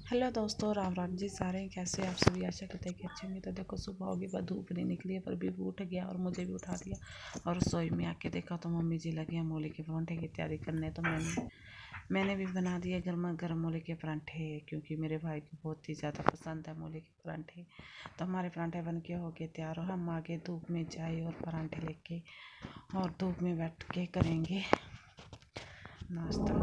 Hello दोस्तों, राम राम जी। सारे कैसे हैं आप सभी? आशा करते हैं कि अच्छे होंगे। तो देखो, सुबह होगी पर धूप नहीं निकली है, पर भी वो उठ गया और मुझे भी उठा दिया। और रसोई में आके देखा तो मम्मी जी लगे हैं मूली के परांठे की तैयारी करने। तो मैंने भी बना दिए गर्मा गर्म मूली के परांठे, क्योंकि मेरे भाई को बहुत ही ज़्यादा पसंद है मूली के परांठे। तो हमारे परांठे बन के हो गए तैयार और हम आगे धूप में चाय और परांठे लेके और धूप में बैठ के करेंगे नाश्ता।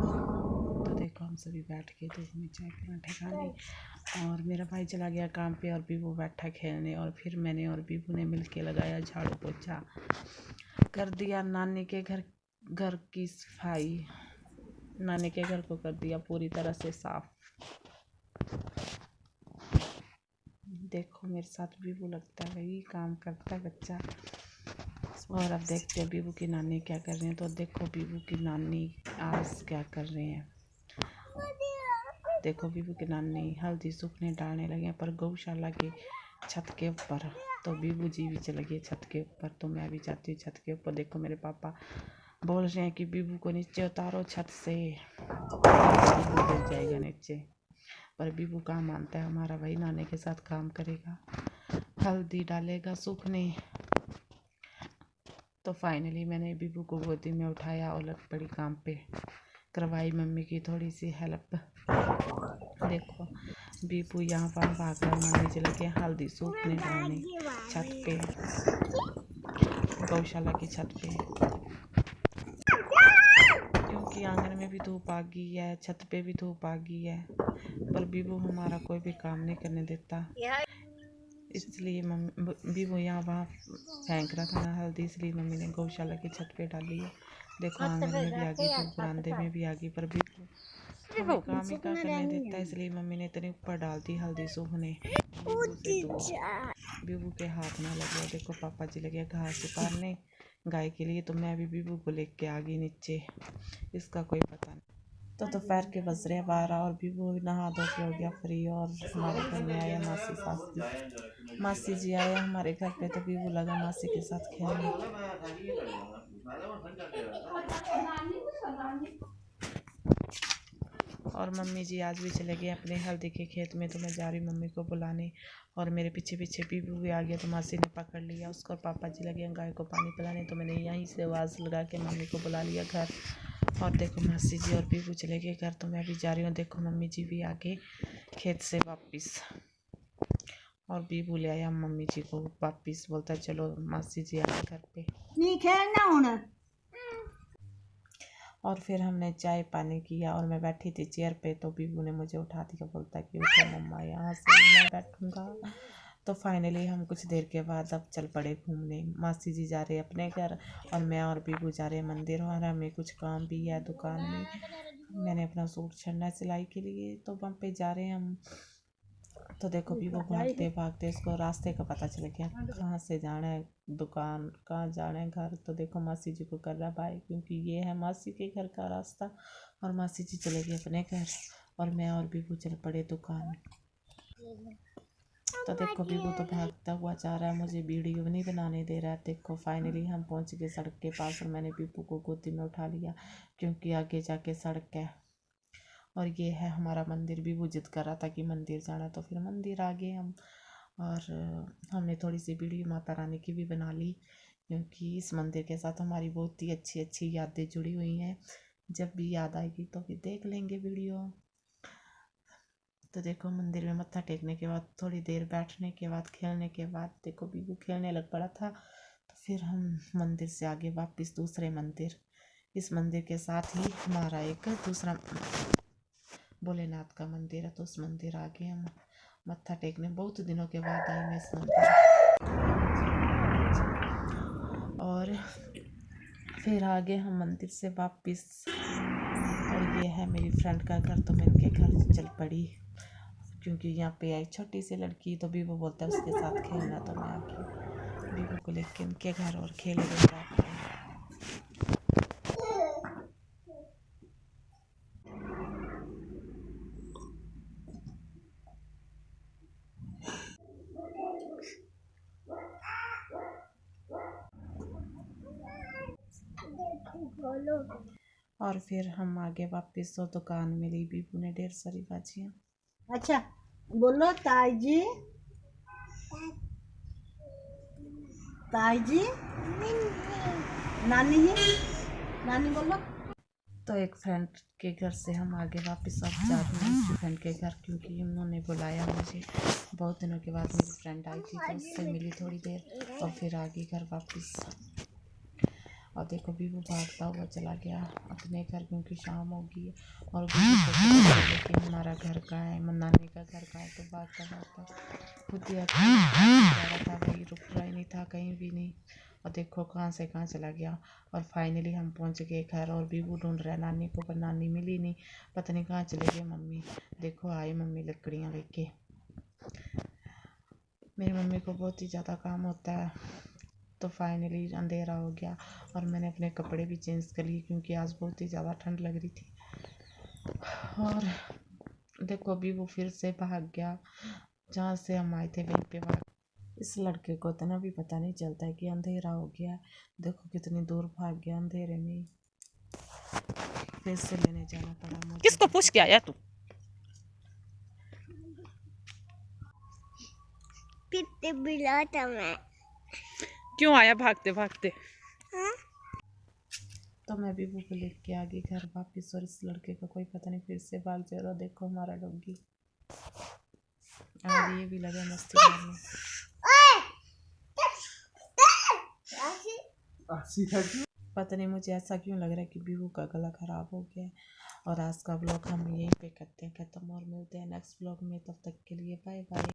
तो देखो, हम सभी बैठ के धूप में चाय परांठे खाने। और मेरा भाई चला गया काम पे और बीबू बैठा खेलने। और फिर मैंने और बीबू ने मिलके लगाया झाड़ू पोछा, कर दिया नानी के घर की सफाई। नानी के घर को कर दिया पूरी तरह से साफ। देखो, मेरे साथ बीबू लगता है, वही काम करता है बच्चा। और अब देखते हैं बीबू की नानी क्या कर रही है। तो देखो, बीबू की नानी आज क्या कर रहे हैं। देखो, बीबू की नानी हल्दी सूखने डालने लगे पर गौशाला की छत के ऊपर। तो बीबू जी भी चले गए छत के ऊपर, तो मैं भी जाती हूँ छत के ऊपर। देखो, मेरे पापा बोल रहे हैं कि बीबू को नीचे उतारो छत से, बीबू गिर जाएगा नीचे। पर बीबू कहाँ मानता है हमारा भाई, नानी के साथ काम करेगा, हल्दी डालेगा सूखने। तो फाइनली मैंने बीबू को गोदी में उठाया और लग पड़ी काम पे, करवाई मम्मी की थोड़ी सी हेल्प। देखो, बीबू यहाँ वहाँ भाग कर मम्मी चले गए हल्दी सूखने डालने छत पे, गौशाला की छत पे। क्योंकि आंगन में भी धूप आ गई है, छत पे भी धूप आ गई है, पर बीबू हमारा कोई भी काम नहीं करने देता। इसलिए मम्मी बीबू यहाँ वहाँ फेंक रहा था ना हल्दी, इसलिए मम्मी ने गौशाला की छत पे डाली है। देखो, आंगन में भी आ गई धूप, बरामदे में भी आ गई, पर बीबू हमें काम ही क्या करने देता है। इसलिए मम्मी ने इतनी ऊपर डाल दी हल्दी सूखने, बीबू के हाथ ना लगे। देखो, पापा जी लगे घास उतारने गाय के लिए, तो मैं भी बीबू को लेके आ गई नीचे, इसका कोई पता नहीं। तो दोपहर के बज रहे 12 और बीबू नहा धो के हो गया फ्री। और हमारे घर में आया मासी जी आए हमारे घर पे, तो बीबू लगा मासी के साथ खेलने। और मम्मी जी आज भी चले गए अपने हल्दी के खेत में, तो मैं जा रही मम्मी को बुलाने। और मेरे पीछे पीछे बीबू भी आ गया, तो मासी ने पकड़ लिया उसको। और पापा जी लगे गाय को पानी पिलाने, तो मैंने यहीं से आवाज़ लगा के मम्मी को बुला लिया घर। और देखो, मासी जी और बीबू चले गए घर, तो मैं भी जा रही हूँ। देखो, मम्मी जी भी आ गए खेत से वापस, और बीबू ले आया मम्मी जी को वापस, बोलता चलो मासी जी आ घर पे। नहीं खेलना होना। और फिर हमने चाय पानी किया और मैं बैठी थी चेयर पे, तो बीबू ने मुझे उठा दिया, बोलता कि उठो मम्मा, यहाँ से मैं बैठूंगा। तो फाइनली हम कुछ देर के बाद अब चल पड़े घूमने। मासी जी जा रहे अपने घर और मैं और बीबू जा रहे मंदिर, और हमें कुछ काम भी है दुकान में। मैंने अपना सूट छड़ना है सिलाई के लिए, तो वहाँ पे जा रहे हैं हम। तो देखो, बीबू भागते भागते इसको रास्ते का पता चल गया, कहाँ से जाना है दुकान, कहाँ जाना है घर। तो देखो, मासी जी को कर रहा भाई, क्योंकि ये है मासी के घर का रास्ता। और मासी जी चले गए अपने घर और मैं और बीबू चल पड़े दुकान। तो देखो, बीबू तो भागता हुआ जा रहा है, मुझे वीडियो नहीं बनाने दे रहा है। देखो, फाइनली हम पहुंच गए सड़क के पास और मैंने बीबू को गोदी में उठा लिया, क्योंकि आगे जाके सड़क है और ये है हमारा मंदिर। बीबू जिद कर रहा था कि मंदिर जाना, तो फिर मंदिर आ गए हम। और हमने थोड़ी सी वीडियो माता रानी की भी बना ली, क्योंकि इस मंदिर के साथ हमारी बहुत ही अच्छी अच्छी यादें जुड़ी हुई हैं। जब भी याद आएगी तो फिर देख लेंगे वीडियो। तो देखो, मंदिर में मत्था टेकने के बाद थोड़ी देर बैठने के बाद, खेलने के बाद, देखो बीबू खेलने लग पड़ा था। तो फिर हम मंदिर से आगे वापस दूसरे मंदिर, इस मंदिर के साथ ही हमारा एक दूसरा भोलेनाथ का मंदिर है, तो उस मंदिर आगे हम मत्था टेकने बहुत दिनों के बाद आई मैं इस मंदिर। और फिर आगे हम मंदिर से वापस, और ये है मेरी फ्रेंड का घर, तो मैं इनके घर चल पड़ी, क्योंकि यहाँ पे आई छोटी सी लड़की, तो बीबू बोलता है उसके साथ खेलना, तो मैं आके बीबू को लेके उनके घर और खेल रही। और फिर हम आगे वापस, तो दुकान मिली, बीबू ने ढेर सारी भाजियाँ अच्छा बोलो ताई जी, ताई जी, नानी जी, नानी बोलो। तो एक फ्रेंड के घर से हम आगे वापस अब जा रहे हैं दूसरी फ्रेंड के घर, क्योंकि उन्होंने बुलाया मुझे। बहुत दिनों के बाद मेरी फ्रेंड आई थी तो उससे मिली थोड़ी देर और फिर आगे घर वापस। और देखो भी वो भागता हुआ चला गया अपने घर, क्योंकि शाम हो गई है और बीवी को पता चला कि हमारा घर कहाँ है, नानी का घर कहाँ है। तो भागता भागता खुद ही जा रहा था, वही रुक रहा ही नहीं था कहीं भी नहीं। और देखो कहाँ से कहाँ चला गया। और फाइनली हम पहुँच गए घर और बीबू ढूंढ रहा है नानी को, पर नानी मिली नहीं। पता नहीं कहाँ चले गए मम्मी। देखो आई मम्मी लकड़ियाँ लेके। मेरी मम्मी को बहुत ही ज़्यादा काम होता है। तो फाइनली अंधेरा हो गया और मैंने अपने कपड़े भी चेंज कर लिए, क्योंकि आज बहुत ही ज़्यादा ठंड लग रही थी। और देखो अभी वो फिर से भाग गया, जहाँ से हम आए थे वहीं पे भाग। इस लड़के को इतना भी पता नहीं चलता है कि अंधेरा हो गया। देखो कितनी दूर भाग गया अंधेरे में। फिर से लेने जाना पड़ा मुझे। किसको पूछ के आया तू? कितने बिला था मैं। क्यों आया भागते भागते? तो मैं भी वो लेके आ गई घर वापिस, और इस लड़के का कोई पता नहीं फिर से भाग जा रहा। देखो हमारा डॉगी आज ये भी लगा मस्ती करने। पता नहीं मुझे ऐसा क्यों लग रहा है कि बीहू का गला खराब हो गया है। और आज का ब्लॉग हम यहीं पे करते हैं ख़त्म और मिलते हैं नेक्स्ट ब्लॉग में। तब तक के लिए बाय बाय।